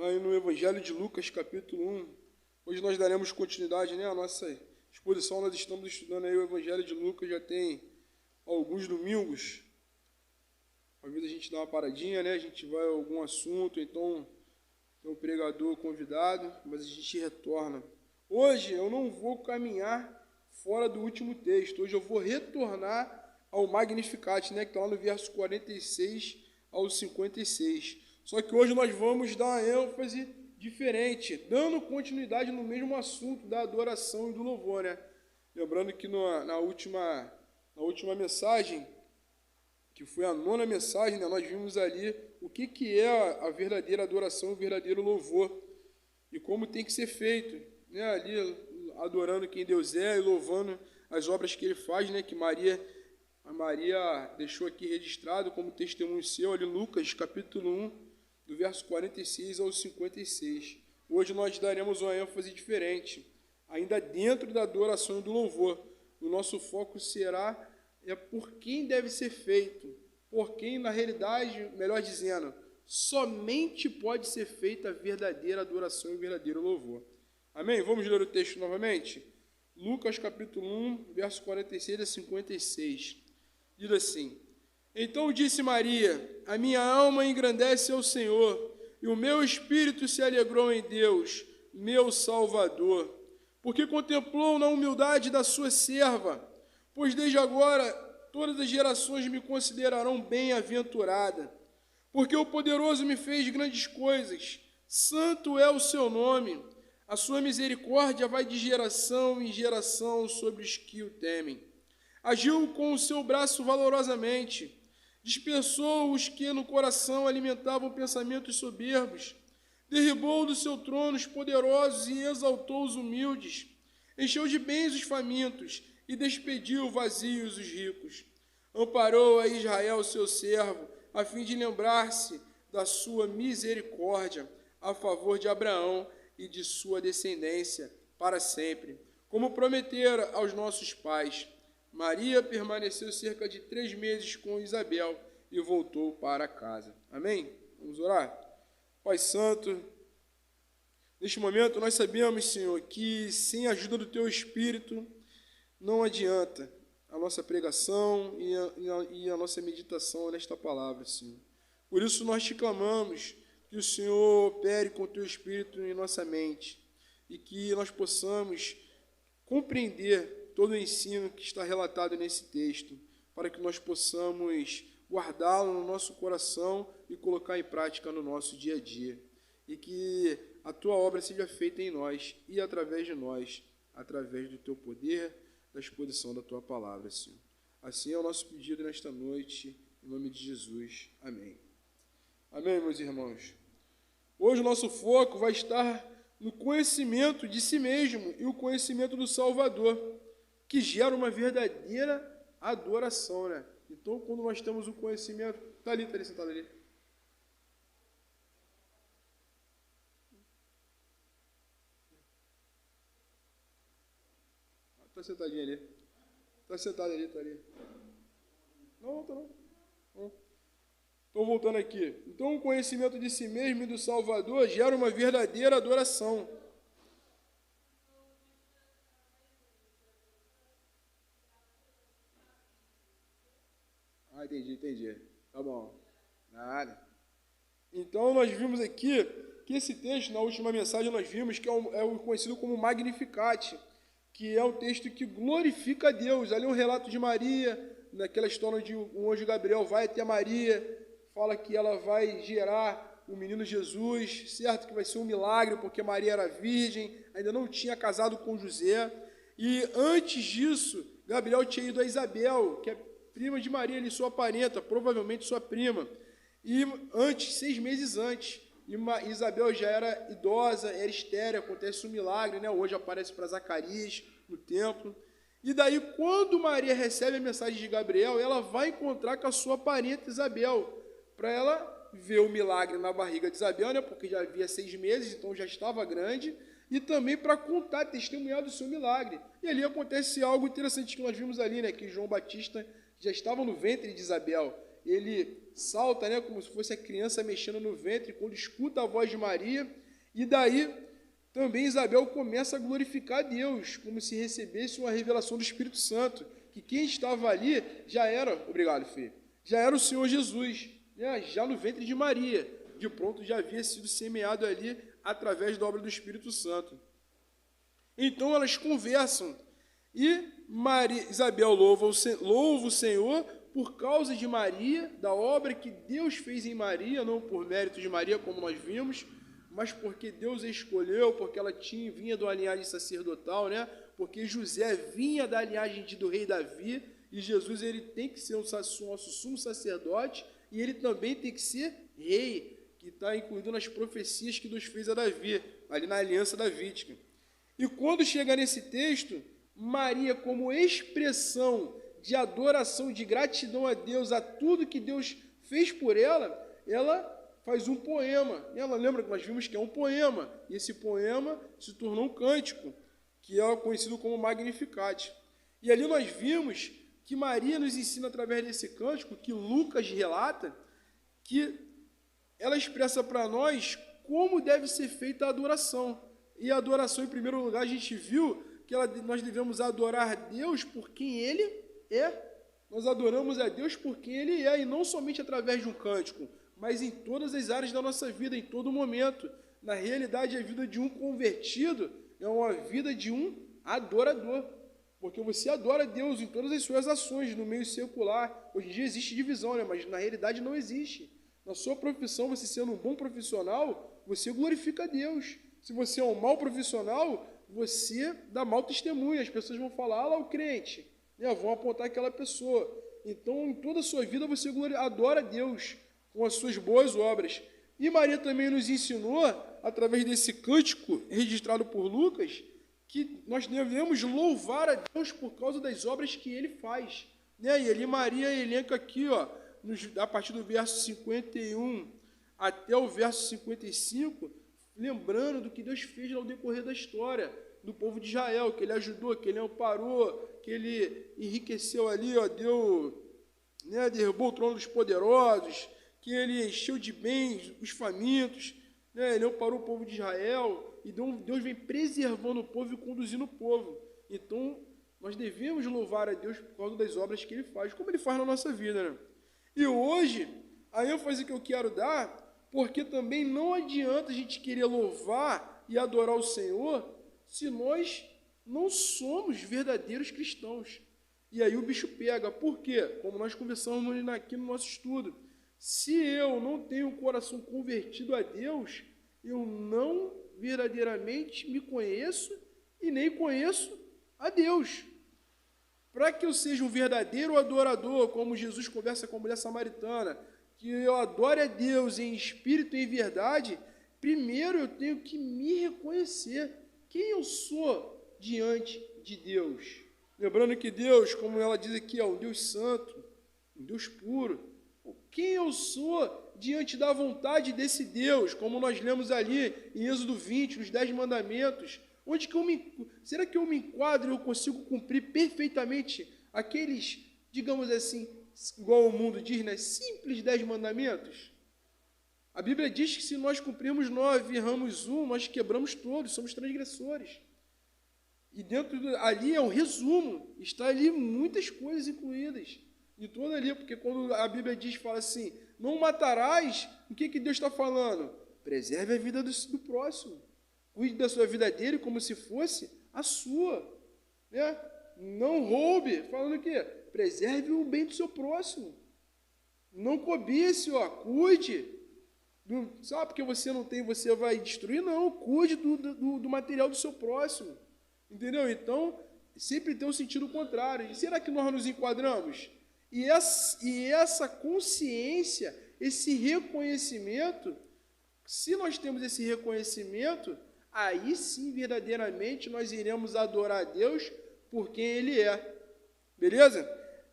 Aí no Evangelho de Lucas, capítulo 1. Hoje nós daremos continuidade, né, à nossa exposição. Nós estamos estudando aí o Evangelho de Lucas, já tem alguns domingos. Às vezes a gente dá uma paradinha, né, a gente vai a algum assunto, então tem um pregador convidado, mas a gente retorna. Hoje eu não vou caminhar fora do último texto, hoje eu vou retornar ao Magnificat, né, que está lá no verso 46 ao 56. Só que hoje nós vamos dar uma ênfase diferente, dando continuidade no mesmo assunto da adoração e do louvor, né? Lembrando que na última mensagem, que foi a 9ª mensagem, né, nós vimos ali o que é a verdadeira adoração, o verdadeiro louvor, e como tem que ser feito, né, ali adorando quem Deus é e louvando as obras que Ele faz, né, que a Maria deixou aqui registrado como testemunho seu, ali em Lucas, capítulo 1, do verso 46 ao 56. Hoje nós daremos uma ênfase diferente, ainda dentro da adoração e do louvor. O nosso foco será por quem deve ser feito, por quem, na realidade, melhor dizendo, somente pode ser feita a verdadeira adoração e o verdadeiro louvor. Amém? Vamos ler o texto novamente? Lucas, capítulo 1, verso 46 a 56. Diz assim: Então disse Maria, a minha alma engrandece ao Senhor, e o meu espírito se alegrou em Deus, meu Salvador, porque contemplou na humildade da sua serva, pois desde agora todas as gerações me considerarão bem-aventurada, porque o poderoso me fez grandes coisas, santo é o seu nome, a sua misericórdia vai de geração em geração sobre os que o temem. Agiu com o seu braço valorosamente, dispersou os que no coração alimentavam pensamentos soberbos, derribou do seu trono os poderosos e exaltou os humildes, encheu de bens os famintos e despediu vazios os ricos. Amparou a Israel, seu servo, a fim de lembrar-se da sua misericórdia a favor de Abraão e de sua descendência para sempre, como prometera aos nossos pais. Maria permaneceu cerca de 3 meses com Isabel e voltou para casa. Amém? Vamos orar? Pai Santo, neste momento nós sabemos, Senhor, que sem a ajuda do Teu Espírito não adianta a nossa pregação e a nossa meditação nesta palavra, Senhor. Por isso nós te clamamos que o Senhor opere com o Teu Espírito em nossa mente e que nós possamos compreender todo o ensino que está relatado nesse texto, para que nós possamos guardá-lo no nosso coração e colocar em prática no nosso dia a dia. E que a Tua obra seja feita em nós e através de nós, através do Teu poder, da exposição da Tua palavra, Senhor. Assim é o nosso pedido nesta noite, em nome de Jesus. Amém. Amém, meus irmãos. Hoje o nosso foco vai estar no conhecimento de si mesmo e o conhecimento do Salvador, que gera uma verdadeira adoração, né? Então, quando nós temos o conhecimento... Está ali sentado ali. Está sentadinho ali. Está sentado ali, está ali. Não, está não. Estou voltando aqui. Então, o conhecimento de si mesmo e do Salvador gera uma verdadeira adoração. Ah, entendi. Tá bom. Nada. Então, nós vimos aqui que esse texto, na última mensagem, nós vimos que é o conhecido como Magnificat, que é o texto que glorifica a Deus. Ali é um relato de Maria, naquela história onde o anjo Gabriel vai até Maria, fala que ela vai gerar o menino Jesus, certo? Que vai ser um milagre, porque Maria era virgem, ainda não tinha casado com José. E antes disso, Gabriel tinha ido a Isabel, que é prima de Maria, ali, sua parenta, provavelmente sua prima. E 6 meses antes, Isabel já era idosa, era estéril, acontece um milagre, né? Hoje aparece para Zacarias no templo. E daí, quando Maria recebe a mensagem de Gabriel, ela vai encontrar com a sua parenta Isabel, para ela ver o milagre na barriga de Isabel, né? Porque já havia 6 meses, então já estava grande, e também para contar, testemunhar do seu milagre. E ali acontece algo interessante que nós vimos ali, né? Que João Batista já estava no ventre de Isabel. Ele salta, né, como se fosse a criança mexendo no ventre, quando escuta a voz de Maria, e daí também Isabel começa a glorificar a Deus, como se recebesse uma revelação do Espírito Santo, que quem estava ali já era, obrigado, filho, já era o Senhor Jesus, né, já no ventre de Maria, de pronto já havia sido semeado ali através da obra do Espírito Santo. Então elas conversam, e Isabel louva o Senhor por causa de Maria, da obra que Deus fez em Maria, não por mérito de Maria, como nós vimos, mas porque Deus a escolheu, porque ela vinha de uma linhagem sacerdotal, né? Porque José vinha da linhagem do rei Davi, e Jesus ele tem que ser o nosso sumo sacerdote, e ele também tem que ser rei, que está incluído nas profecias que Deus fez a Davi, ali na aliança davídica. E quando chega nesse texto, Maria, como expressão de adoração, de gratidão a Deus, a tudo que Deus fez por ela, ela faz um poema. Ela lembra que nós vimos que é um poema, e esse poema se tornou um cântico, que é conhecido como Magnificat. E ali nós vimos que Maria nos ensina através desse cântico, que Lucas relata, que ela expressa para nós como deve ser feita a adoração. E a adoração, em primeiro lugar, a gente viu que nós devemos adorar a Deus por quem Ele é. Nós adoramos a Deus por quem Ele é, e não somente através de um cântico, mas em todas as áreas da nossa vida, em todo momento. Na realidade, a vida de um convertido é uma vida de um adorador, porque você adora a Deus em todas as suas ações, no meio secular. Hoje em dia existe divisão, né? Mas na realidade não existe. Na sua profissão, você sendo um bom profissional, você glorifica a Deus. Se você é um mau profissional, você dá mau testemunho. As pessoas vão falar, lá o crente, né? Vão apontar aquela pessoa. Então, em toda a sua vida, você adora a Deus com as suas boas obras. E Maria também nos ensinou, através desse cântico registrado por Lucas, que nós devemos louvar a Deus por causa das obras que Ele faz. Né? E ali Maria elenca aqui, ó, a partir do verso 51 até o verso 55, lembrando do que Deus fez ao decorrer da história do povo de Israel, que Ele ajudou, que Ele amparou, que Ele enriqueceu ali, ó, derrubou o trono dos poderosos, que Ele encheu de bens os famintos, né? Ele amparou o povo de Israel, e Deus vem preservando o povo e conduzindo o povo. Então, nós devemos louvar a Deus por causa das obras que Ele faz, como Ele faz na nossa vida, né? E hoje, a ênfase que eu quero dar, porque também não adianta a gente querer louvar e adorar o Senhor se nós não somos verdadeiros cristãos. E aí o bicho pega. Por quê? Como nós conversamos aqui no nosso estudo. Se eu não tenho o coração convertido a Deus, eu não verdadeiramente me conheço e nem conheço a Deus. Para que eu seja um verdadeiro adorador, como Jesus conversa com a mulher samaritana, que eu adore a Deus em espírito e em verdade, primeiro eu tenho que me reconhecer quem eu sou diante de Deus. Lembrando que Deus, como ela diz aqui, é um Deus santo, um Deus puro. Quem eu sou diante da vontade desse Deus, como nós lemos ali em Êxodo 20, nos 10 mandamentos, será que eu me enquadro e eu consigo cumprir perfeitamente aqueles, digamos assim, igual o mundo diz, né, simples 10 mandamentos? A Bíblia diz que se nós cumprirmos 9 e erramos um, nós quebramos todos, somos transgressores. E ali é um resumo, está ali muitas coisas incluídas. E toda ali, porque quando a Bíblia fala assim, não matarás, o que Deus está falando? Preserve a vida do próximo. Cuide da sua vida dele como se fosse a sua. Né? Não roube, falando o quê? Preserve o bem do seu próximo. Não cobice, ó, cuide. Sabe porque você não tem, você vai destruir? Não, cuide do material do seu próximo. Entendeu? Então, sempre tem um sentido contrário. E será que nós nos enquadramos? E essa consciência, esse reconhecimento, se nós temos esse reconhecimento, aí sim, verdadeiramente, nós iremos adorar a Deus por quem Ele é. Beleza?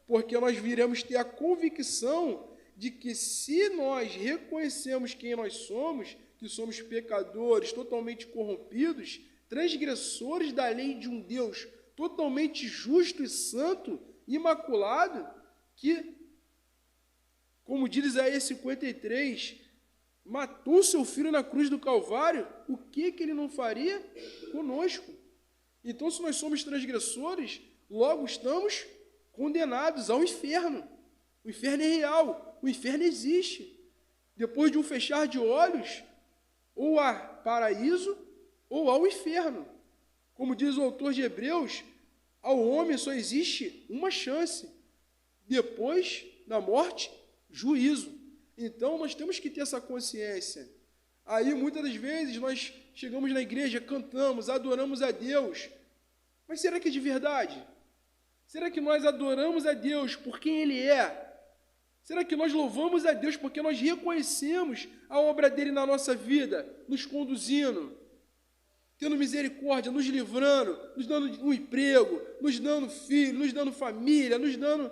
Porque nós viremos ter a convicção de que se nós reconhecemos quem nós somos, que somos pecadores, totalmente corrompidos, transgressores da lei de um Deus totalmente justo e santo, imaculado, que como diz Isaías 53, matou seu filho na cruz do Calvário, o que ele não faria conosco? Então, se nós somos transgressores, logo estamos condenados ao inferno. O inferno é real, o inferno existe. Depois de um fechar de olhos, ou há paraíso, ou há o inferno. Como diz o autor de Hebreus, ao homem só existe uma chance. Depois da morte, juízo. Então, nós temos que ter essa consciência. Aí, muitas das vezes, nós chegamos na igreja, cantamos, adoramos a Deus. Mas será que é de verdade? Será que nós adoramos a Deus por quem Ele é? Será que nós louvamos a Deus porque nós reconhecemos a obra dEle na nossa vida, nos conduzindo, tendo misericórdia, nos livrando, nos dando um emprego, nos dando filho, nos dando família, nos dando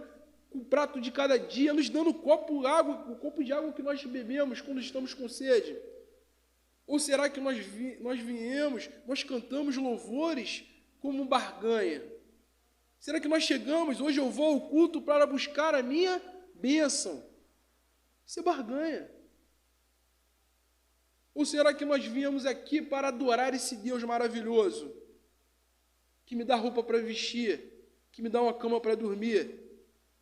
um prato de cada dia, nos dando o copo de água que nós bebemos quando estamos com sede? Ou será que nós viemos, nós cantamos louvores como barganha? Será que nós chegamos, hoje eu vou ao culto para buscar a minha bênção? Isso é barganha. Ou será que nós viemos aqui para adorar esse Deus maravilhoso, que me dá roupa para vestir, que me dá uma cama para dormir?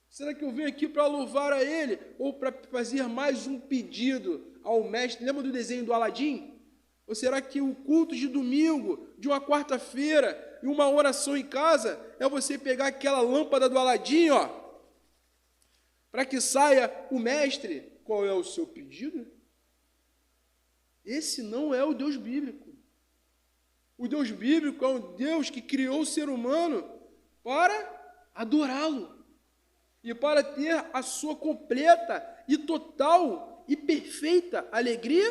Será que eu venho aqui para louvar a Ele, ou para fazer mais um pedido ao mestre? Lembra do desenho do Aladim? Ou será que o culto de domingo, de uma quarta-feira, e uma oração em casa, é você pegar aquela lâmpada do Aladim, para que saia o mestre? Qual é o seu pedido? Esse não é o Deus bíblico. O Deus bíblico é um Deus que criou o ser humano para adorá-lo e para ter a sua completa e total e perfeita alegria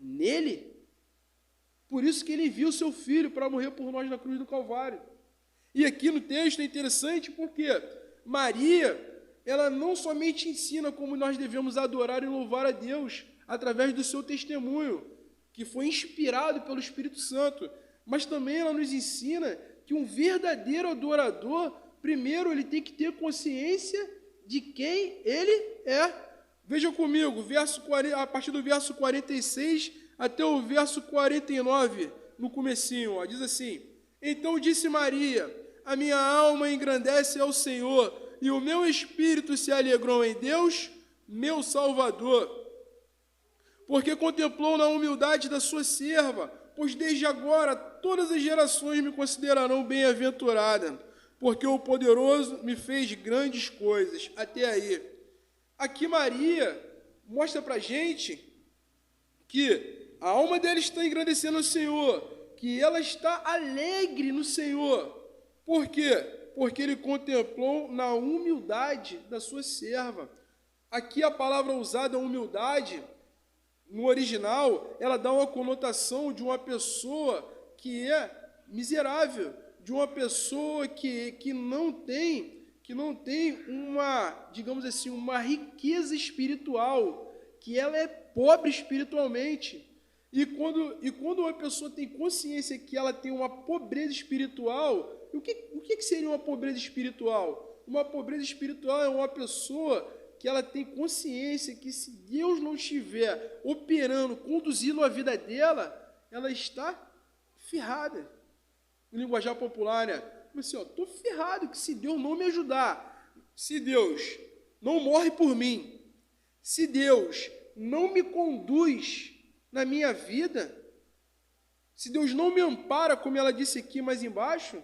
nele. Por isso que ele enviou o seu Filho para morrer por nós na cruz do Calvário. E aqui no texto é interessante porque Maria, ela não somente ensina como nós devemos adorar e louvar a Deus através do seu testemunho, que foi inspirado pelo Espírito Santo, mas também ela nos ensina que um verdadeiro adorador, primeiro ele tem que ter consciência de quem ele é. Veja comigo, a partir do verso 46 até o verso 49, no comecinho, diz assim: Então disse Maria, a minha alma engrandece ao Senhor, e o meu espírito se alegrou em Deus, meu Salvador, porque contemplou na humildade da sua serva, pois desde agora todas as gerações me considerarão bem-aventurada, porque o poderoso me fez grandes coisas. Até aí. Aqui Maria mostra para a gente que a alma dela está engrandecendo o Senhor, que ela está alegre no Senhor. Por quê? Porque ele contemplou na humildade da sua serva. Aqui a palavra usada, humildade, no original, ela dá uma conotação de uma pessoa que é miserável, de uma pessoa que não tem uma, digamos assim, uma riqueza espiritual, que ela é pobre espiritualmente. E quando uma pessoa tem consciência que ela tem uma pobreza espiritual, o que seria uma pobreza espiritual? Uma pobreza espiritual é uma pessoa que ela tem consciência que se Deus não estiver operando, conduzindo a vida dela, ela está ferrada. No linguajar popular, né? Assim, estou ferrado, que se Deus não me ajudar, se Deus não morre por mim, se Deus não me conduz na minha vida, se Deus não me ampara, como ela disse aqui mais embaixo,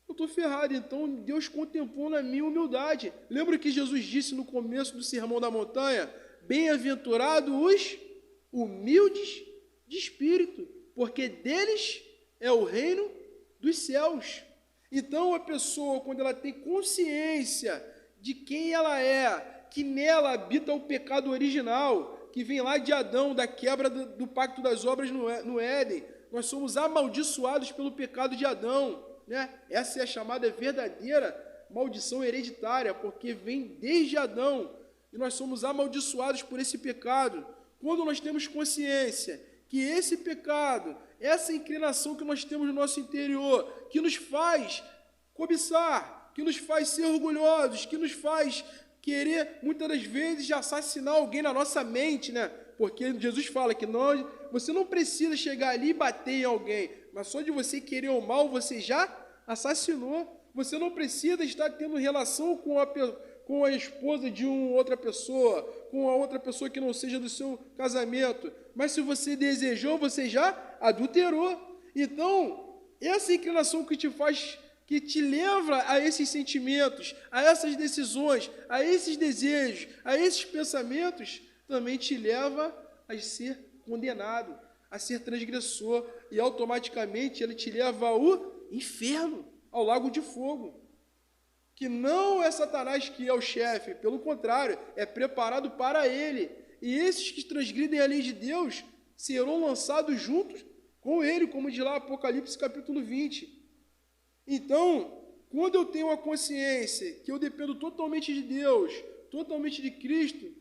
eu estou ferrado. Então Deus contemplou na minha humildade. Lembra que Jesus disse no começo do Sermão da Montanha: bem-aventurados os humildes de espírito, porque deles é o reino dos céus. Então a pessoa, quando ela tem consciência de quem ela é, que nela habita o pecado original, que vem lá de Adão, da quebra do pacto das obras no Éden, nós somos amaldiçoados pelo pecado de Adão, né? Essa é a chamada verdadeira maldição hereditária, porque vem desde Adão, e nós somos amaldiçoados por esse pecado. Quando nós temos consciência que esse pecado, essa inclinação que nós temos no nosso interior, que nos faz cobiçar, que nos faz ser orgulhosos, que nos faz querer, muitas das vezes, assassinar alguém na nossa mente, né? Porque Jesus fala que você não precisa chegar ali e bater em alguém, mas só de você querer o mal, você já assassinou. Você não precisa estar tendo relação com a esposa de outra pessoa, com a outra pessoa que não seja do seu casamento, mas se você desejou, você já adulterou. Então, essa inclinação que te leva a esses sentimentos, a essas decisões, a esses desejos, a esses pensamentos, também te leva a ser condenado, a ser transgressor, e automaticamente ele te leva ao inferno, ao lago de fogo. Que não é Satanás que é o chefe, pelo contrário, é preparado para ele. E esses que transgridem a lei de Deus serão lançados juntos com ele, como diz lá Apocalipse capítulo 20. Então, quando eu tenho a consciência que eu dependo totalmente de Deus, totalmente de Cristo,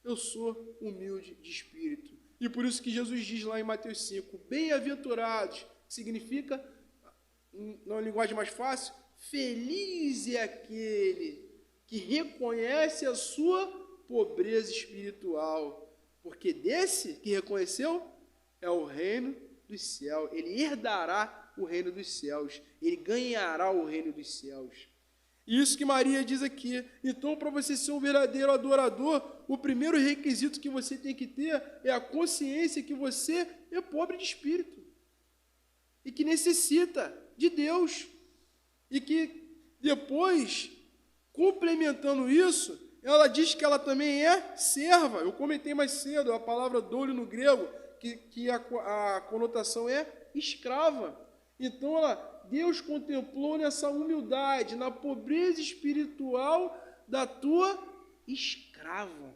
eu sou humilde de espírito. E por isso que Jesus diz lá em Mateus 5, bem-aventurados, que significa, numa linguagem mais fácil, feliz é aquele que reconhece a sua pobreza espiritual, porque desse que reconheceu é o reino dos céus. Ele herdará o reino dos céus, ele ganhará o reino dos céus. Isso que Maria diz aqui. Então, para você ser um verdadeiro adorador, o primeiro requisito que você tem que ter é a consciência que você é pobre de espírito e que necessita de Deus. E que depois, complementando isso, ela diz que ela também é serva. Eu comentei mais cedo, a palavra doulio no grego, que a conotação é escrava. Então, Deus contemplou nessa humildade, na pobreza espiritual da tua escrava,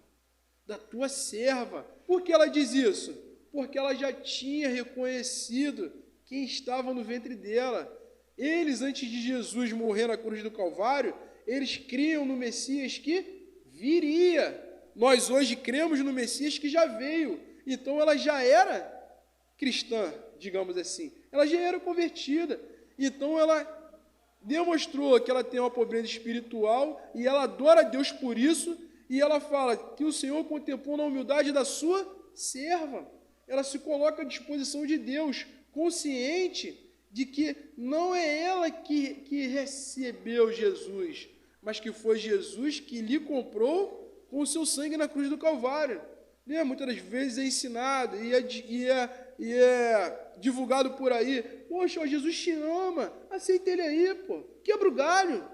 da tua serva. Por que ela diz isso? Porque ela já tinha reconhecido quem estava no ventre dela. Eles, antes de Jesus morrer na cruz do Calvário, eles criam no Messias que viria. Nós hoje cremos no Messias que já veio. Então ela já era cristã, digamos assim. Ela já era convertida. Então ela demonstrou que ela tem uma pobreza espiritual e ela adora a Deus por isso. E ela fala que o Senhor contemplou na humildade da sua serva. Ela se coloca à disposição de Deus, consciente de que não é ela que recebeu Jesus, mas que foi Jesus que lhe comprou com o seu sangue na cruz do Calvário. Né? Muitas das vezes é ensinado e é divulgado por aí. Poxa, Jesus te ama, aceita ele aí, pô. Quebra o galho.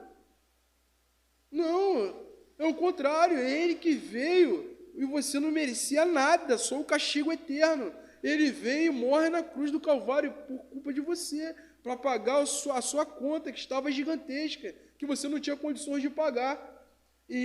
Não, é o contrário, é ele que veio e você não merecia nada, só o castigo eterno. Ele veio e morre na cruz do Calvário por culpa de você, para pagar a sua conta que estava gigantesca, que você não tinha condições de pagar. E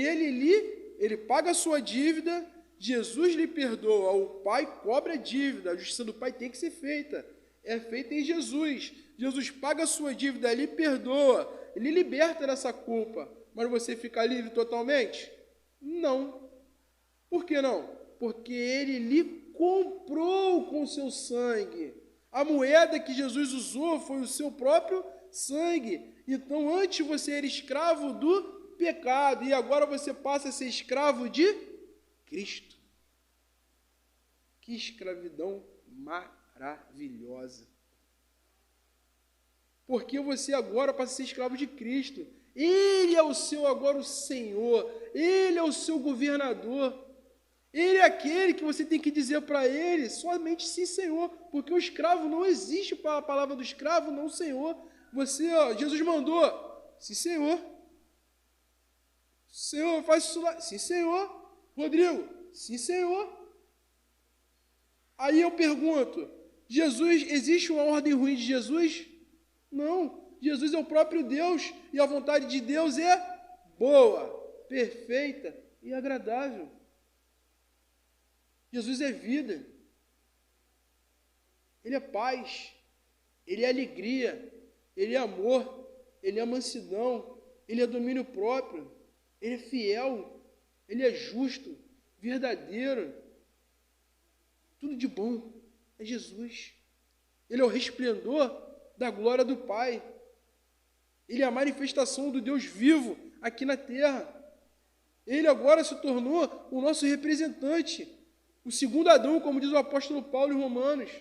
ele paga a sua dívida, Jesus lhe perdoa, o Pai cobra a dívida, a justiça do Pai tem que ser feita, é feita em Jesus. Jesus paga a sua dívida, lhe perdoa, ele liberta dessa culpa, mas você fica livre totalmente? Não. Por que não? Porque ele lhe comprou com o seu sangue. A moeda que Jesus usou foi o seu próprio sangue. Então, antes você era escravo do pecado e agora você passa a ser escravo de Cristo. Que escravidão maravilhosa. Porque você agora passa a ser escravo de Cristo. Ele é o seu agora o Senhor. Ele é o seu governador. Ele é aquele que você tem que dizer para ele somente sim, Senhor, porque o escravo não existe para a palavra do escravo, não, Senhor. Jesus mandou, sim, Senhor. Senhor, faz isso lá, sim, Senhor. Rodrigo, sim, Senhor. Aí eu pergunto, existe uma ordem ruim de Jesus? Não, Jesus é o próprio Deus e a vontade de Deus é boa, perfeita e agradável. Jesus é vida, ele é paz, ele é alegria, ele é amor, ele é mansidão, ele é domínio próprio, ele é fiel, ele é justo, verdadeiro, tudo de bom é Jesus. Ele é o resplendor da glória do Pai, ele é a manifestação do Deus vivo aqui na terra. Ele agora se tornou o nosso representante, o segundo Adão, como diz o apóstolo Paulo em Romanos.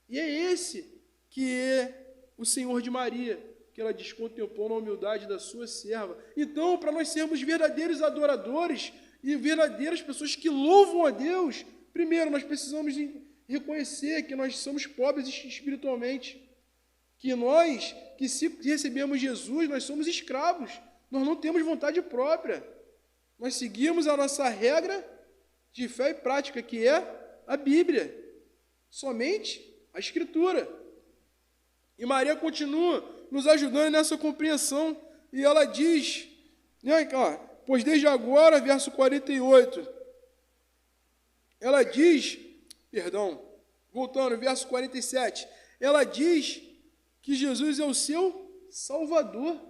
E é esse que é o Senhor de Maria, que ela diz, contemplou na humildade da sua serva. Então, para nós sermos verdadeiros adoradores e verdadeiras pessoas que louvam a Deus, primeiro, nós precisamos reconhecer que nós somos pobres espiritualmente, que nós, que se recebemos Jesus, nós somos escravos, nós não temos vontade própria, nós seguimos a nossa regra de fé e prática, que é a Bíblia, somente a Escritura. E Maria continua nos ajudando nessa compreensão, e ela diz, pois desde agora, verso 48, ela diz, voltando, verso 47, ela diz que Jesus é o seu Salvador.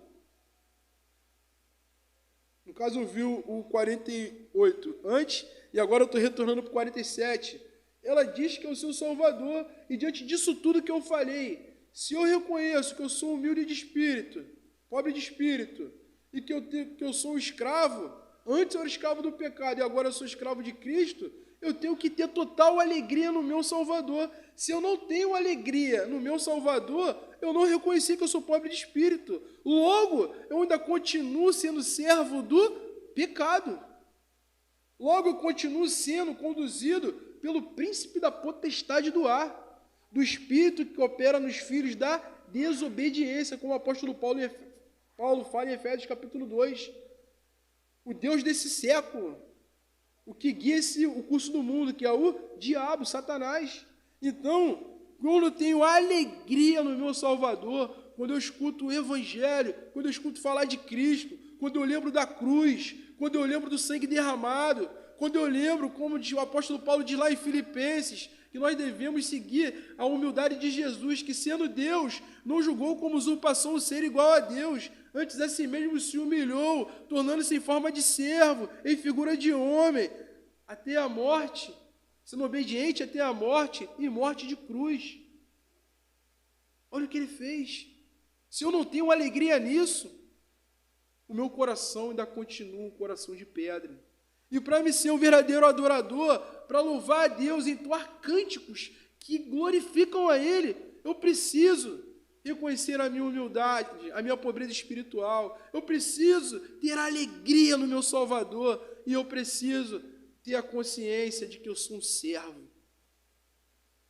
No caso, eu vi o 48 antes, e agora eu estou retornando para o 47. Ela diz que é o seu Salvador, e diante disso tudo que eu falei, se eu reconheço que eu sou humilde de espírito, pobre de espírito, e que eu sou um escravo, antes eu era escravo do pecado e agora eu sou escravo de Cristo, eu tenho que ter total alegria no meu Salvador. Se eu não tenho alegria no meu Salvador, eu não reconheci que eu sou pobre de espírito. Logo, eu ainda continuo sendo servo do pecado. Logo, eu continuo sendo conduzido pelo príncipe da potestade do ar, do espírito que opera nos filhos da desobediência, como o apóstolo Paulo fala em Efésios capítulo 2. O Deus desse século, o que guia o curso do mundo, que é o diabo, Satanás. Então, quando eu tenho alegria no meu Salvador, quando eu escuto o Evangelho, quando eu escuto falar de Cristo, quando eu lembro da cruz, quando eu lembro do sangue derramado, quando eu lembro, como o apóstolo Paulo diz lá em Filipenses, que nós devemos seguir a humildade de Jesus, que sendo Deus, não julgou como usurpação o ser igual a Deus, antes a si mesmo se humilhou, tornando-se em forma de servo, em figura de homem, até a morte, sendo obediente até a morte, e morte de cruz. Olha o que ele fez. Se eu não tenho alegria nisso, o meu coração ainda continua um coração de pedra. E para me ser um verdadeiro adorador, para louvar a Deus, entoar cânticos que glorificam a Ele, eu preciso reconhecer a minha humildade, a minha pobreza espiritual, eu preciso ter alegria no meu Salvador, e eu preciso ter a consciência de que eu sou um servo.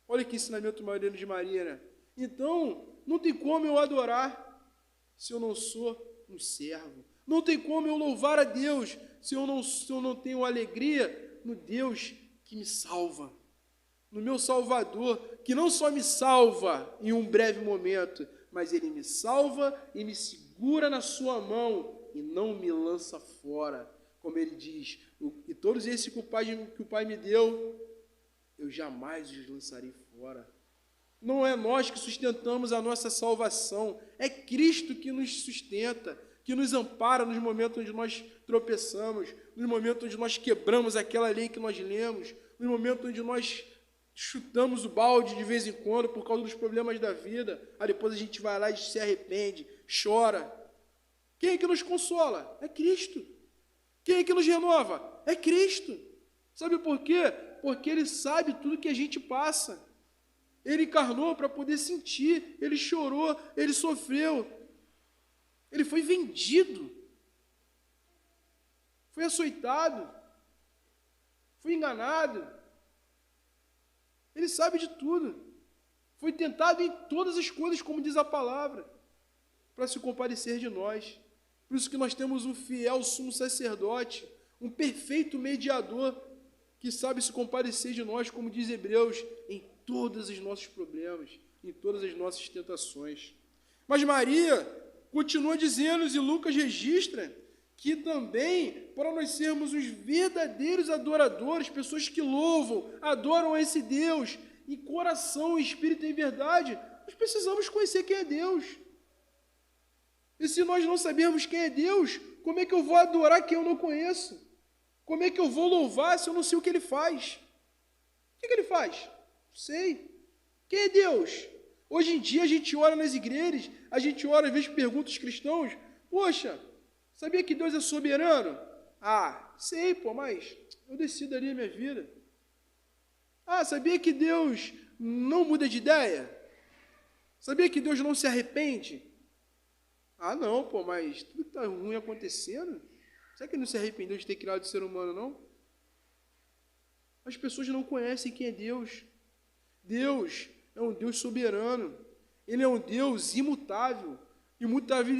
Olha que ensinamento maneiro de Maria, né? Então, não tem como eu adorar se eu não sou um servo. Não tem como eu louvar a Deus se eu não tenho alegria no Deus que me salva, no meu Salvador, que não só me salva em um breve momento, mas Ele me salva e me segura na sua mão e não me lança fora, como Ele diz, e todos esses que o Pai me deu, eu jamais os lançarei fora. Não é nós que sustentamos a nossa salvação, é Cristo que nos sustenta, que nos ampara nos momentos onde nós tropeçamos, nos momentos onde nós quebramos aquela lei que nós lemos, nos momentos onde nós chutamos o balde de vez em quando por causa dos problemas da vida, aí depois a gente vai lá e se arrepende, chora. Quem é que nos consola? É Cristo. Quem é que nos renova? É Cristo. Sabe por quê? Porque Ele sabe tudo que a gente passa. Ele encarnou para poder sentir, Ele chorou, Ele sofreu, Ele foi vendido, foi açoitado, foi enganado. Ele sabe de tudo. Foi tentado em todas as coisas, como diz a palavra, para se compadecer de nós. Por isso que nós temos um fiel sumo sacerdote, um perfeito mediador, que sabe se compadecer de nós, como diz Hebreus, em todos os nossos problemas, em todas as nossas tentações. Mas Maria continua dizendo, e Lucas registra, que também, para nós sermos os verdadeiros adoradores, pessoas que louvam, adoram a esse Deus, em coração, em espírito e em verdade, nós precisamos conhecer quem é Deus. E se nós não sabermos quem é Deus, como é que eu vou adorar quem eu não conheço? Como é que eu vou louvar se eu não sei o que Ele faz? O que Ele faz? Não sei. Quem é Deus? Hoje em dia a gente ora nas igrejas, a gente ora, às vezes pergunta aos cristãos, poxa, sabia que Deus é soberano? Ah, sei, pô, mas eu decido ali a minha vida. Ah, sabia que Deus não muda de ideia? Sabia que Deus não se arrepende? Ah, não, pô, mas tudo que está ruim acontecendo, será que ele não se arrependeu de ter criado o ser humano, não? As pessoas não conhecem quem é Deus. Deus é um Deus soberano. Ele é um Deus imutável.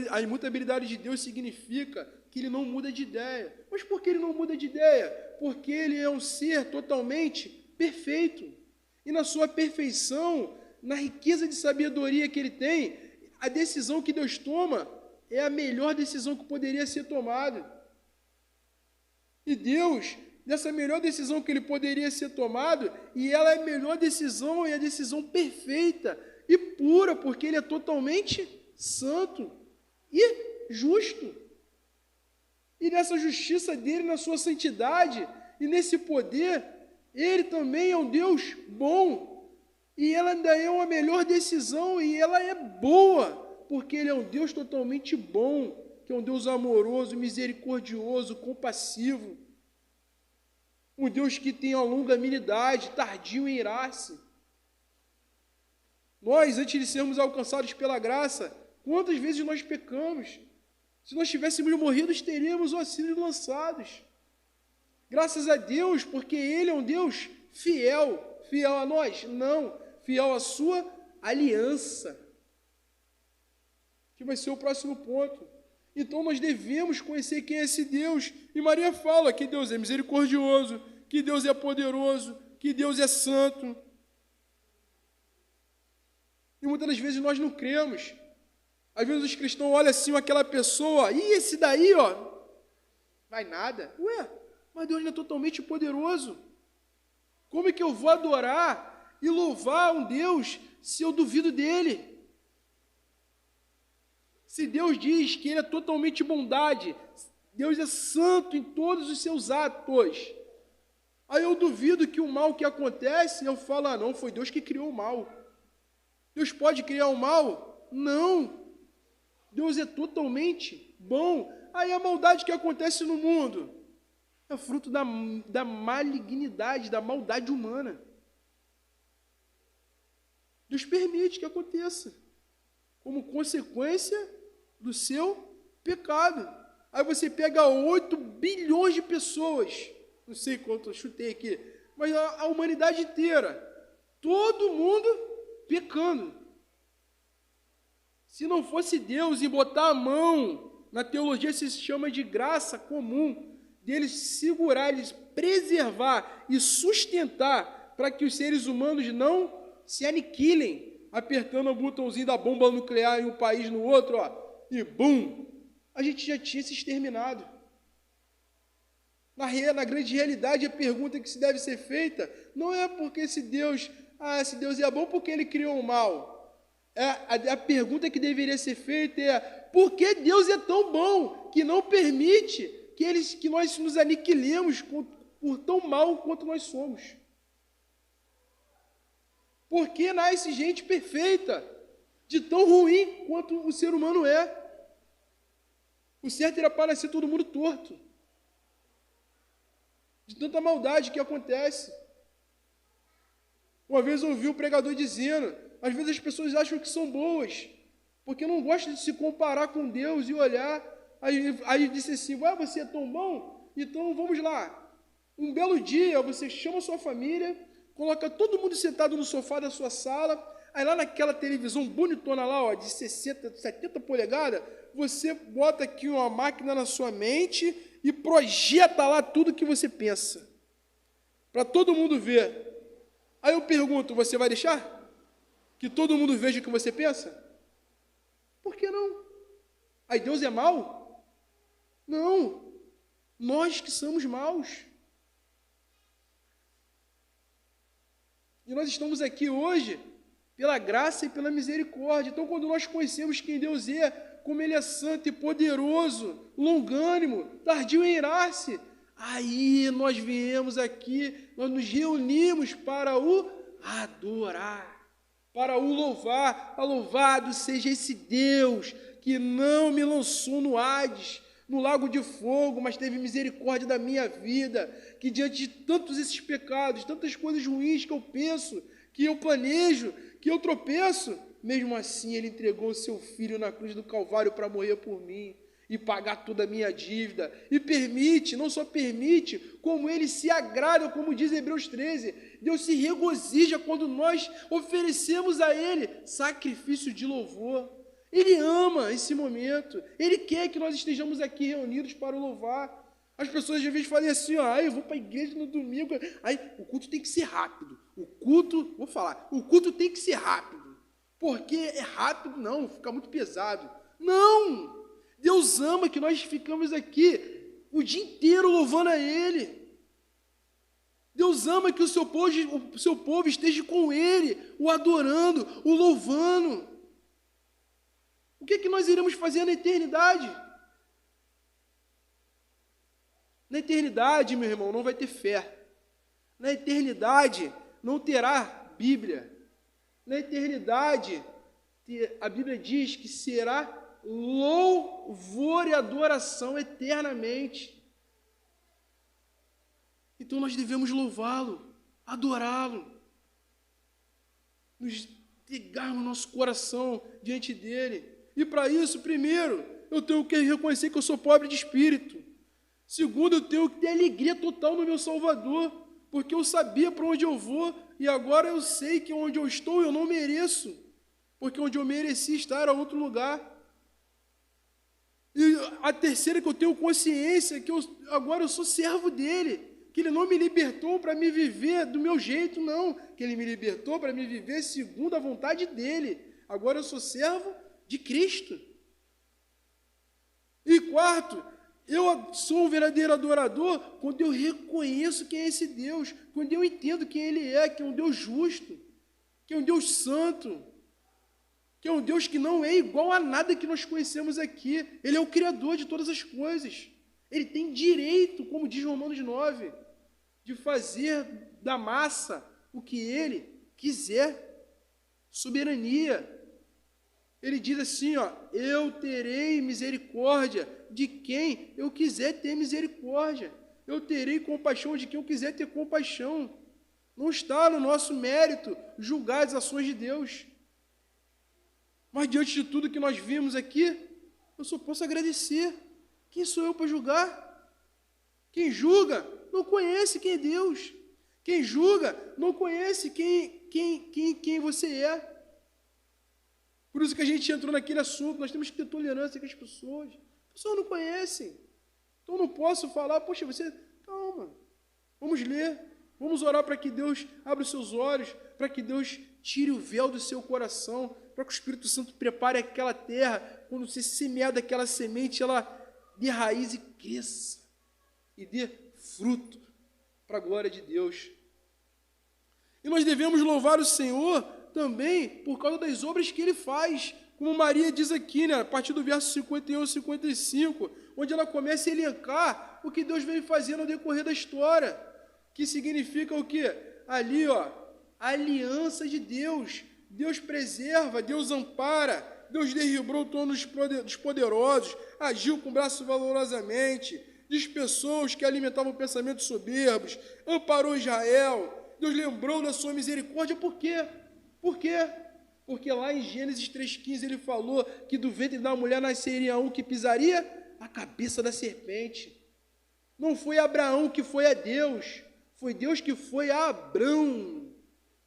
A imutabilidade de Deus significa que ele não muda de ideia. Mas por que ele não muda de ideia? Porque ele é um ser totalmente perfeito. E na sua perfeição, na riqueza de sabedoria que ele tem, a decisão que Deus toma é a melhor decisão que poderia ser tomada. E Deus, nessa melhor decisão que ele poderia ser tomado, e ela é a melhor decisão, é a decisão perfeita e pura, porque ele é totalmente santo e justo. E nessa justiça dele, na sua santidade e nesse poder, ele também é um Deus bom. E ela ainda é uma melhor decisão, e ela é boa, porque ele é um Deus totalmente bom, que é um Deus amoroso, misericordioso, compassivo. Um Deus que tem a longanimidade, tardio em irar-se. Nós, antes de sermos alcançados pela graça, quantas vezes nós pecamos? Se nós tivéssemos morrido, teríamos sido lançados. Graças a Deus, porque Ele é um Deus fiel. Fiel a nós? Não. Fiel à sua aliança. Que vai ser o próximo ponto. Então nós devemos conhecer quem é esse Deus. E Maria fala que Deus é misericordioso, que Deus é poderoso, que Deus é santo. E muitas das vezes nós não cremos. Às vezes os cristãos olham assim aquela pessoa, e esse daí, ó, vai nada. Ué, mas Deus não é totalmente poderoso. Como é que eu vou adorar e louvar um Deus se eu duvido dele? Se Deus diz que Ele é totalmente bondade, Deus é santo em todos os seus atos, aí eu duvido que o mal que acontece, eu falo, ah, não, foi Deus que criou o mal. Deus pode criar o mal? Não. Deus é totalmente bom. Aí a maldade que acontece no mundo é fruto da malignidade, da maldade humana. Deus permite que aconteça, como consequência do seu pecado. Aí você pega 8 bilhões de pessoas, não sei quanto eu chutei aqui, mas a humanidade inteira, todo mundo pecando. Se não fosse Deus e botar a mão, na teologia se chama de graça comum, deles segurar, eles preservar e sustentar para que os seres humanos não se aniquilem, apertando o botãozinho da bomba nuclear em um país no outro, ó, e bum, a gente já tinha se exterminado. Na grande realidade, a pergunta que se deve ser feita não é porque esse Deus é bom porque ele criou o mal. A pergunta que deveria ser feita é: por que Deus é tão bom que não permite que nós nos aniquilemos por tão mal quanto nós somos? Por que nasce gente perfeita, de tão ruim quanto o ser humano é? O certo era para nascer todo mundo torto, de tanta maldade que acontece. Uma vez eu ouvi um pregador dizendo: às vezes as pessoas acham que são boas, porque não gostam de se comparar com Deus e olhar. Aí disse assim: ué, você é tão bom? Então vamos lá. Um belo dia você chama a sua família, coloca todo mundo sentado no sofá da sua sala, aí lá naquela televisão bonitona lá, ó, de 60, 70 polegadas, você bota aqui uma máquina na sua mente e projeta lá tudo que você pensa, para todo mundo ver. Aí eu pergunto: você vai deixar que todo mundo veja o que você pensa? Por que não? Aí Deus é mau? Não, nós que somos maus. E nós estamos aqui hoje pela graça e pela misericórdia. Então, quando nós conhecemos quem Deus é, como Ele é santo e poderoso, longânimo, tardio em irar-se, aí nós viemos aqui, nós nos reunimos para o adorar, para o louvar. Louvado seja esse Deus que não me lançou no Hades, no lago de fogo, mas teve misericórdia da minha vida, que diante de tantos esses pecados, tantas coisas ruins que eu penso, que eu planejo, que eu tropeço, mesmo assim Ele entregou o seu Filho na cruz do Calvário para morrer por mim e pagar toda a minha dívida, e permite, não só permite, como Ele se agrada, como diz Hebreus 13, Deus se regozija quando nós oferecemos a Ele sacrifício de louvor. Ele ama esse momento, Ele quer que nós estejamos aqui reunidos para o louvar. As pessoas às vezes falam assim, eu vou para a igreja no domingo, aí o culto tem que ser rápido, o culto tem que ser rápido, porque é rápido, não, fica muito pesado. Não! Deus ama que nós ficamos aqui o dia inteiro louvando a Ele. Deus ama que o seu povo esteja com Ele, o adorando, o louvando. O que é que nós iremos fazer na eternidade? Na eternidade, meu irmão, não vai ter fé. Na eternidade, não terá Bíblia. Na eternidade, a Bíblia diz que será louvor e adoração eternamente. Então nós devemos louvá-lo, adorá-lo, nos entregar no nosso coração diante dele. E para isso, primeiro, eu tenho que reconhecer que eu sou pobre de espírito. Segundo, eu tenho que ter alegria total no meu Salvador, porque eu sabia para onde eu vou e agora eu sei que onde eu estou eu não mereço, porque onde eu mereci estar era outro lugar. E a terceira, que eu tenho consciência que agora eu sou servo dele, que ele não me libertou para me viver do meu jeito, não, que ele me libertou para me viver segundo a vontade dele. Agora eu sou servo de Cristo. E quarto, eu sou um verdadeiro adorador quando eu reconheço quem é esse Deus, quando eu entendo quem Ele é, que é um Deus justo, que é um Deus santo, que é um Deus que não é igual a nada que nós conhecemos aqui. Ele é o Criador de todas as coisas. Ele tem direito, como diz Romanos 9, de fazer da massa o que Ele quiser. Soberania. Ele diz assim, eu terei misericórdia de quem eu quiser ter misericórdia. Eu terei compaixão de quem eu quiser ter compaixão. Não está no nosso mérito julgar as ações de Deus. Mas diante de tudo que nós vimos aqui, eu só posso agradecer. Quem sou eu para julgar? Quem julga não conhece quem é Deus. Quem julga não conhece quem você é. Por isso que a gente entrou naquele assunto, nós temos que ter tolerância com as pessoas. As pessoas não conhecem. Então eu não posso falar, poxa, você, calma, vamos ler, vamos orar para que Deus abra os seus olhos, para que Deus tire o véu do seu coração, para que o Espírito Santo prepare aquela terra, quando você semear daquela semente, ela dê raiz e cresça, e dê fruto para a glória de Deus. E nós devemos louvar o Senhor também por causa das obras que Ele faz, como Maria diz aqui, a partir do verso 51 e 55, onde ela começa a elencar o que Deus vem fazendo ao decorrer da história, que significa o quê? Ali, a aliança de Deus. Deus preserva, Deus ampara, Deus derribou o trono dos poderosos, agiu com o braço valorosamente, dispensou os que alimentavam pensamentos soberbos, amparou Israel, Deus lembrou da sua misericórdia. Por quê? Por quê? Porque lá em Gênesis 3,15 ele falou que do ventre da mulher nasceria um que pisaria a cabeça da serpente. Não foi Abraão que foi a Deus, foi Deus que foi a Abrão,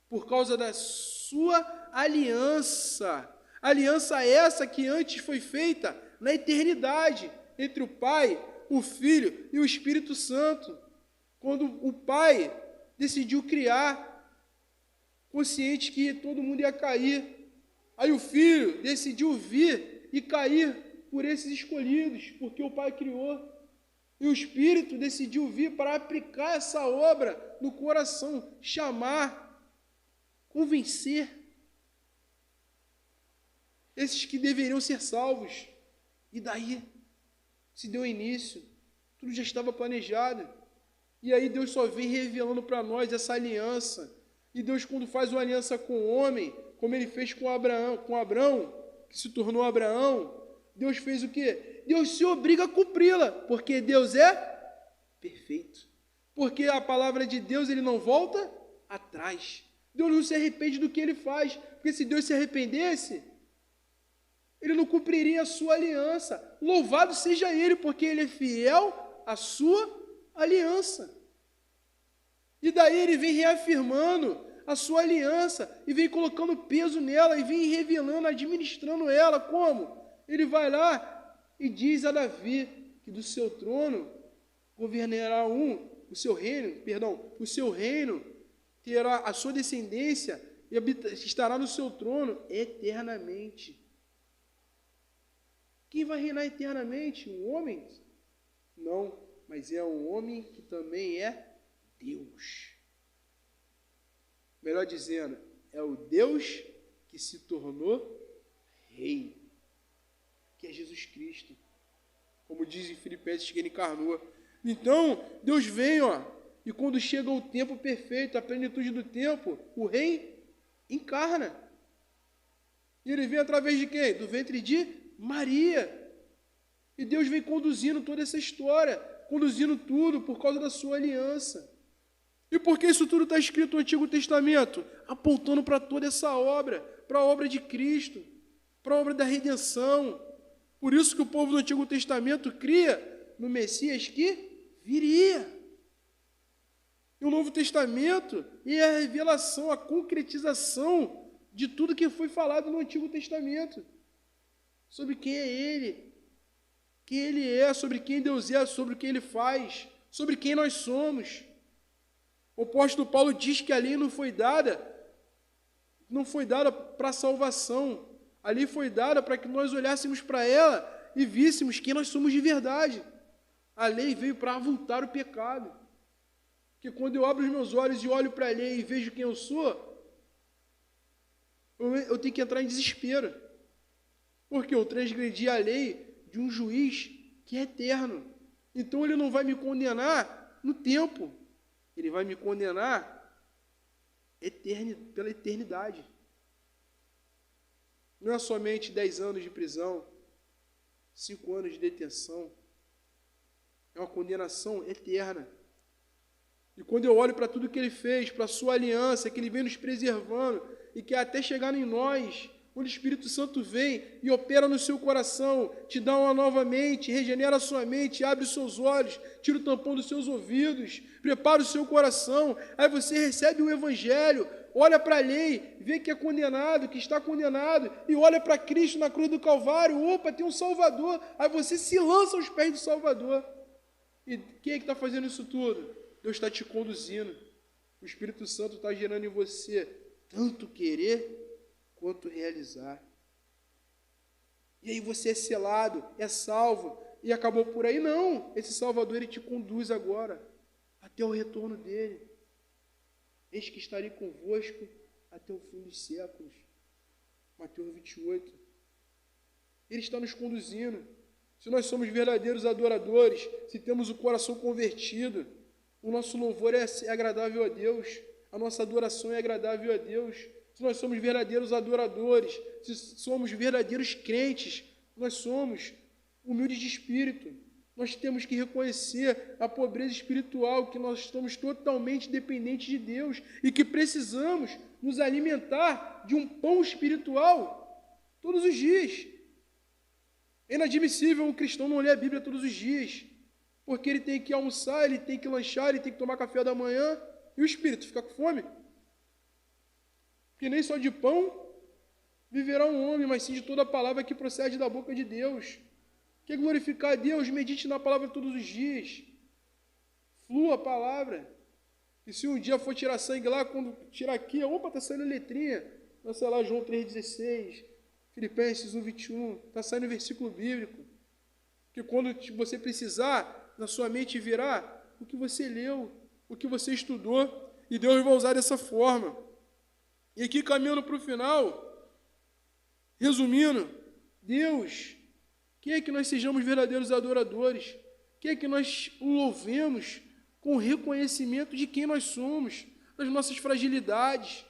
por causa da sua aliança. Aliança essa que antes foi feita na eternidade, entre o Pai, o Filho e o Espírito Santo. Quando o Pai decidiu criar, consciente que todo mundo ia cair. Aí o Filho decidiu vir e cair por esses escolhidos, porque o Pai criou. E o Espírito decidiu vir para aplicar essa obra no coração, chamar, convencer esses que deveriam ser salvos. E daí se deu início, tudo já estava planejado. E aí Deus só vem revelando para nós essa aliança. E Deus, quando faz uma aliança com o homem, como Ele fez com Abraão, que se tornou Abraão, Deus fez o quê? Deus se obriga a cumpri-la, porque Deus é perfeito. Porque a palavra de Deus, ele não volta atrás. Deus não se arrepende do que ele faz, porque se Deus se arrependesse, ele não cumpriria a sua aliança. Louvado seja ele, porque ele é fiel à sua aliança. E daí ele vem reafirmando a sua aliança, e vem colocando peso nela, e vem revelando, administrando ela. Como? Ele vai lá e diz a Davi que do seu trono governará o seu reino terá a sua descendência e estará no seu trono eternamente. Quem vai reinar eternamente? Um homem? Não, mas é um homem que também é Deus. Melhor dizendo, é o Deus que se tornou rei, que é Jesus Cristo. Como diz em Filipenses, que ele encarnou. Então, Deus vem, e quando chega o tempo perfeito, a plenitude do tempo, o rei encarna. E ele vem através de quem? Do ventre de Maria. E Deus vem conduzindo toda essa história, conduzindo tudo por causa da sua aliança. E por que isso tudo está escrito no Antigo Testamento? Apontando para toda essa obra, para a obra de Cristo, para a obra da redenção. Por isso que o povo do Antigo Testamento cria no Messias que viria. E o Novo Testamento é a revelação, a concretização de tudo que foi falado no Antigo Testamento. Sobre quem é Ele, quem Ele é, sobre quem Deus é, sobre o que Ele faz, sobre quem nós somos. O apóstolo Paulo diz que a lei não foi dada para a salvação. A lei foi dada para que nós olhássemos para ela e víssemos quem nós somos de verdade. A lei veio para avultar o pecado. Porque quando eu abro os meus olhos e olho para a lei e vejo quem eu sou, eu tenho que entrar em desespero. Porque eu transgredi a lei de um juiz que é eterno. Então ele não vai me condenar no tempo. Ele vai me condenar pela eternidade. Não é somente 10 anos de prisão, 5 anos de detenção. É uma condenação eterna. E quando eu olho para tudo que Ele fez, para a sua aliança, que Ele vem nos preservando, e que até chegar em nós, onde o Espírito Santo vem e opera no seu coração, te dá uma nova mente, regenera a sua mente, abre os seus olhos, tira o tampão dos seus ouvidos, prepara o seu coração, aí você recebe o Evangelho, olha para a lei, vê que é condenado, que está condenado, e olha para Cristo na cruz do Calvário, opa, tem um Salvador, aí você se lança aos pés do Salvador. E quem é que está fazendo isso tudo? Deus está te conduzindo, o Espírito Santo está gerando em você tanto querer quanto realizar. E aí você é selado, é salvo, e acabou por aí? Não, esse Salvador, ele te conduz agora, até o retorno dele. Eis que estarei convosco até o fim dos séculos. Mateus 28. Ele está nos conduzindo. Se nós somos verdadeiros adoradores, se temos o coração convertido, o nosso louvor é agradável a Deus, a nossa adoração é agradável a Deus. Se nós somos verdadeiros adoradores, se somos verdadeiros crentes, nós somos humildes de espírito. Nós temos que reconhecer a pobreza espiritual, que nós estamos totalmente dependentes de Deus e que precisamos nos alimentar de um pão espiritual todos os dias. É inadmissível um cristão não ler a Bíblia todos os dias, porque ele tem que almoçar, ele tem que lanchar, ele tem que tomar café da manhã, e o espírito fica com fome. Porque nem só de pão viverá um homem, mas sim de toda a palavra que procede da boca de Deus. Quer glorificar a Deus? Medite na palavra todos os dias. Flua a palavra. E se um dia for tirar sangue lá, quando tirar aqui, opa, está saindo letrinha. Vai sei lá, João 3,16, Filipenses 1,21, está saindo versículo bíblico. Que quando você precisar, na sua mente virá o que você leu, o que você estudou, e Deus vai usar dessa forma. E aqui, caminhando para o final, resumindo, Deus quer que nós sejamos verdadeiros adoradores, quer que nós o louvemos com reconhecimento de quem nós somos, das nossas fragilidades,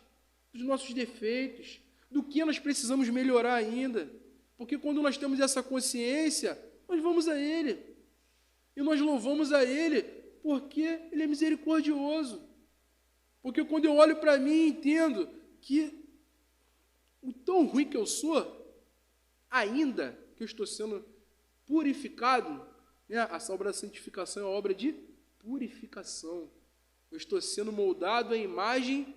dos nossos defeitos, do que nós precisamos melhorar ainda. Porque quando nós temos essa consciência, nós vamos a Ele. E nós louvamos a Ele porque Ele é misericordioso. Porque quando eu olho para mim e entendo que o tão ruim que eu sou, ainda que eu estou sendo purificado, né? Essa obra da santificação é uma obra de purificação. Eu estou sendo moldado à imagem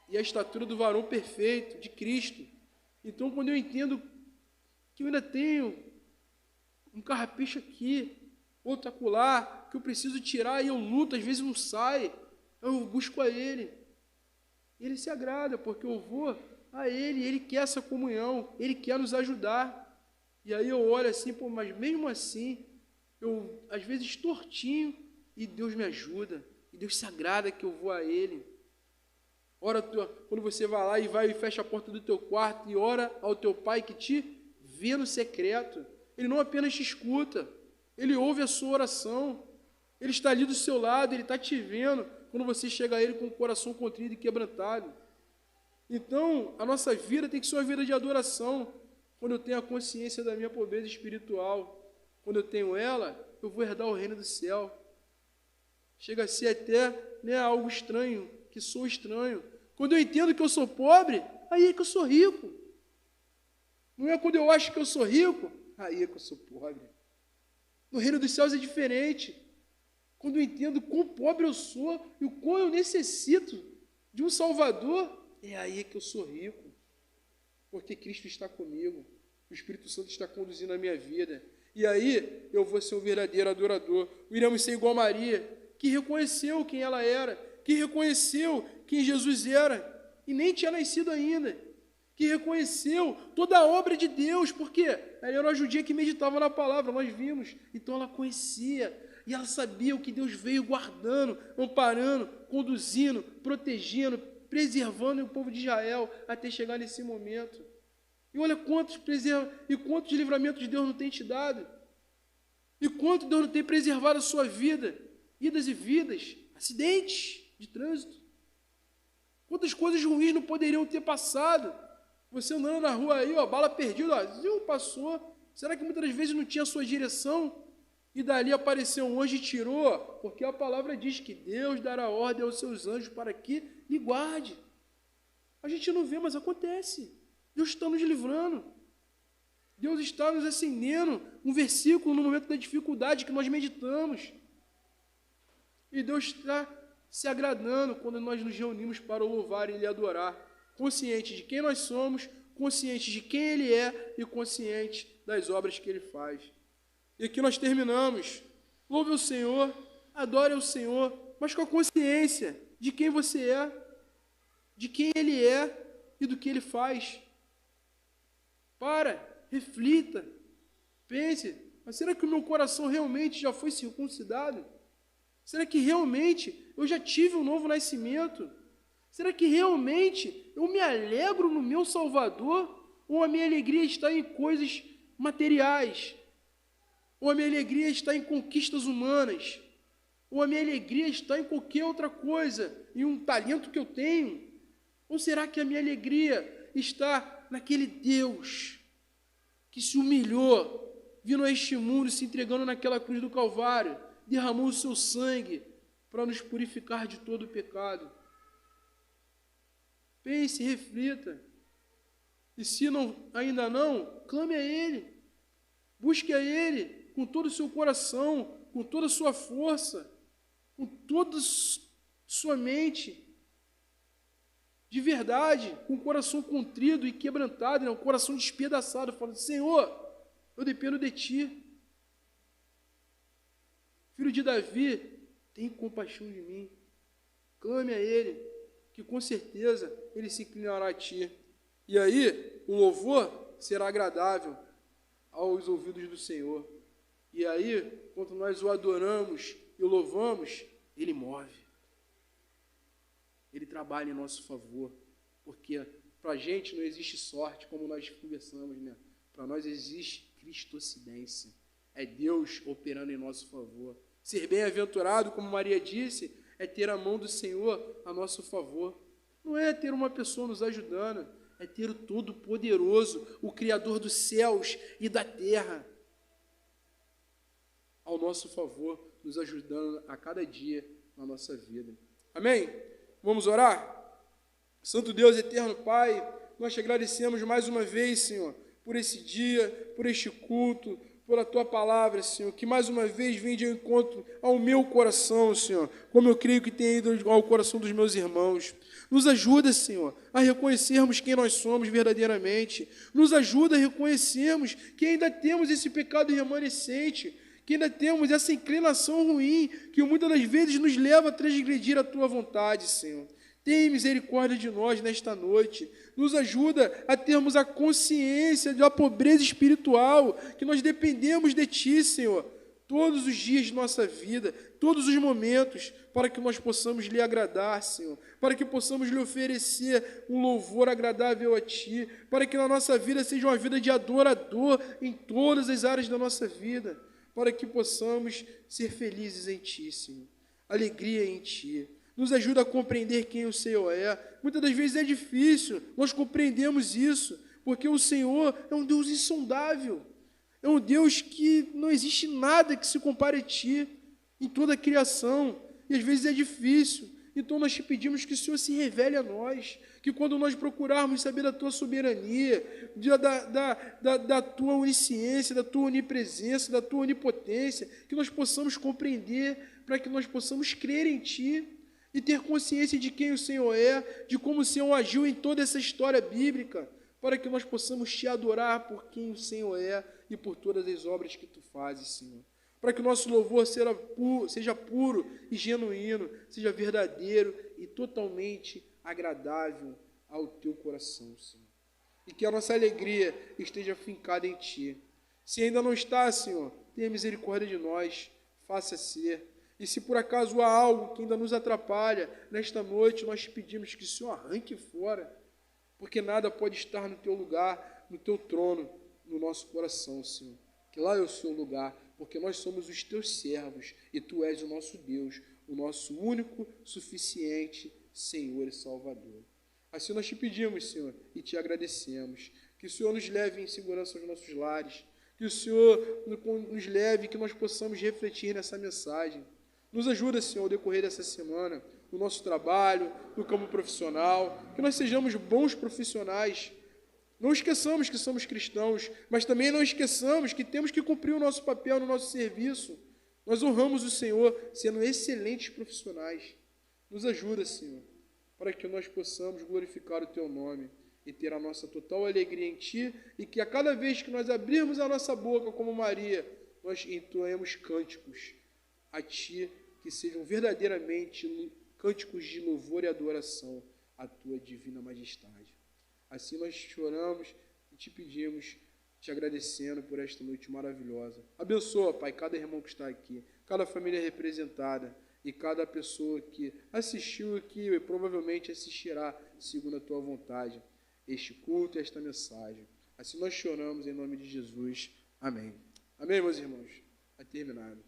e à estatura do varão perfeito, de Cristo. Então, quando eu entendo que eu ainda tenho um carrapicho aqui, outro acolá, que eu preciso tirar e eu luto, às vezes não sai, eu busco a Ele. Ele se agrada, porque eu vou a Ele, Ele quer essa comunhão, Ele quer nos ajudar. E aí eu olho assim, pô, mas mesmo assim, eu às vezes tortinho, e Deus me ajuda, e Deus se agrada que eu vou a Ele. Ora, quando você vai lá e fecha a porta do teu quarto e ora ao teu Pai que te vê no secreto, Ele não apenas te escuta, Ele ouve a sua oração, Ele está ali do seu lado, Ele está te vendo quando você chega a Ele com o coração contrito e quebrantado. Então, a nossa vida tem que ser uma vida de adoração. Quando eu tenho a consciência da minha pobreza espiritual, quando eu tenho ela, eu vou herdar o reino do céu. Chega a ser até, né, algo estranho, que sou estranho. Quando eu entendo que eu sou pobre, aí é que eu sou rico. Não é quando eu acho que eu sou rico, aí é que eu sou pobre. No reino dos céus é diferente. Quando eu entendo quão pobre eu sou e o quão eu necessito de um Salvador, é aí que eu sou rico. Porque Cristo está comigo, o Espírito Santo está conduzindo a minha vida. E aí eu vou ser um verdadeiro adorador. Iremos ser igual a Maria, que reconheceu quem ela era, que reconheceu quem Jesus era, e nem tinha nascido ainda, que reconheceu toda a obra de Deus, porque ela era uma judia que meditava na palavra, nós vimos, então ela conhecia, e ela sabia o que Deus veio guardando, amparando, conduzindo, protegendo, preservando o povo de Israel até chegar nesse momento. E olha quantos livramentos Deus não tem te dado, e quanto Deus não tem preservado a sua vida, idas e vidas, acidentes de trânsito. Quantas coisas ruins não poderiam ter passado? Você andando na rua aí, ó, bala perdida, ó, passou. Será que muitas das vezes não tinha a sua direção? E dali apareceu um anjo e tirou, porque a palavra diz que Deus dará ordem aos seus anjos para que lhe guarde. A gente não vê, mas acontece. Deus está nos livrando. Deus está nos acendendo um versículo no momento da dificuldade que nós meditamos. E Deus está se agradando quando nós nos reunimos para o louvar e lhe adorar, consciente de quem nós somos, consciente de quem Ele é e consciente das obras que Ele faz. E aqui nós terminamos. Louve o Senhor, adore o Senhor, mas com a consciência de quem você é, de quem Ele é e do que Ele faz. Reflita, pense, mas será que o meu coração realmente já foi circuncidado? Será que realmente eu já tive um novo nascimento? Será que realmente eu me alegro no meu Salvador? Ou a minha alegria está em coisas materiais? Ou a minha alegria está em conquistas humanas? Ou a minha alegria está em qualquer outra coisa, em um talento que eu tenho? Ou será que a minha alegria está naquele Deus que se humilhou, vindo a este mundo, se entregando naquela cruz do Calvário, derramou o seu sangue para nos purificar de todo o pecado? Pense, reflita. E se ainda não, clame a Ele. Busque a Ele com todo o seu coração, com toda a sua força, com toda a sua mente, de verdade, com o coração contrido e quebrantado, o coração despedaçado, falando: Senhor, eu dependo de Ti. Filho de Davi, tem compaixão de mim. Clame a Ele, que com certeza Ele se inclinará a Ti. E aí, o louvor será agradável aos ouvidos do Senhor. E aí, quando nós o adoramos e o louvamos, Ele move. Ele trabalha em nosso favor. Porque para a gente não existe sorte, como nós conversamos, né? Para nós existe cristocidência. É Deus operando em nosso favor. Ser bem-aventurado, como Maria disse, é ter a mão do Senhor a nosso favor. Não é ter uma pessoa nos ajudando, é ter o Todo-Poderoso, o Criador dos céus e da terra, ao nosso favor, nos ajudando a cada dia na nossa vida. Amém? Vamos orar? Santo Deus, eterno Pai, nós te agradecemos mais uma vez, Senhor, por esse dia, por este culto, pela Tua palavra, Senhor, que mais uma vez vem de encontro ao meu coração, Senhor, como eu creio que tem ido ao coração dos meus irmãos. Nos ajuda, Senhor, a reconhecermos quem nós somos verdadeiramente. Nos ajuda a reconhecermos que ainda temos esse pecado remanescente, que ainda temos essa inclinação ruim, que muitas das vezes nos leva a transgredir a Tua vontade, Senhor. Tenha misericórdia de nós nesta noite. Nos ajuda a termos a consciência da pobreza espiritual, que nós dependemos de Ti, Senhor, todos os dias de nossa vida, todos os momentos, para que nós possamos lhe agradar, Senhor, para que possamos lhe oferecer um louvor agradável a Ti, para que na nossa vida seja uma vida de adorador em todas as áreas da nossa vida, para que possamos ser felizes em Ti, Senhor, alegria em Ti. Nos ajuda a compreender quem o Senhor é. Muitas das vezes é difícil, nós compreendemos isso, porque o Senhor é um Deus insondável, é um Deus que não existe nada que se compare a Ti em toda a criação, e às vezes é difícil. Então nós te pedimos que o Senhor se revele a nós, que quando nós procurarmos saber da Tua soberania, da Tua onisciência, da Tua onipresença, da Tua onipotência, que nós possamos compreender, para que nós possamos crer em Ti, e ter consciência de quem o Senhor é, de como o Senhor agiu em toda essa história bíblica, para que nós possamos Te adorar por quem o Senhor é e por todas as obras que Tu fazes, Senhor. Para que o nosso louvor seja puro e genuíno, seja verdadeiro e totalmente agradável ao Teu coração, Senhor. E que a nossa alegria esteja fincada em Ti. Se ainda não está, Senhor, tenha misericórdia de nós, faça ser. E se por acaso há algo que ainda nos atrapalha, nesta noite nós te pedimos que o Senhor arranque fora, porque nada pode estar no Teu lugar, no Teu trono, no nosso coração, Senhor. Que lá é o Seu lugar, porque nós somos os Teus servos e Tu és o nosso Deus, o nosso único, suficiente Senhor e Salvador. Assim nós te pedimos, Senhor, e te agradecemos. Que o Senhor nos leve em segurança aos nossos lares, que o Senhor nos leve, que nós possamos refletir nessa mensagem. Nos ajuda, Senhor, ao decorrer dessa semana, no nosso trabalho, no campo profissional, que nós sejamos bons profissionais. Não esqueçamos que somos cristãos, mas também não esqueçamos que temos que cumprir o nosso papel no nosso serviço. Nós honramos o Senhor sendo excelentes profissionais. Nos ajuda, Senhor, para que nós possamos glorificar o Teu nome e ter a nossa total alegria em Ti, e que a cada vez que nós abrirmos a nossa boca como Maria, nós entoemos cânticos a Ti, que sejam verdadeiramente cânticos de louvor e adoração à Tua divina majestade. Assim nós te oramos e te pedimos, te agradecendo por esta noite maravilhosa. Abençoa, Pai, cada irmão que está aqui, cada família representada e cada pessoa que assistiu aqui e provavelmente assistirá, segundo a Tua vontade, este culto e esta mensagem. Assim nós te oramos em nome de Jesus. Amém. Amém, meus irmãos. Está terminado.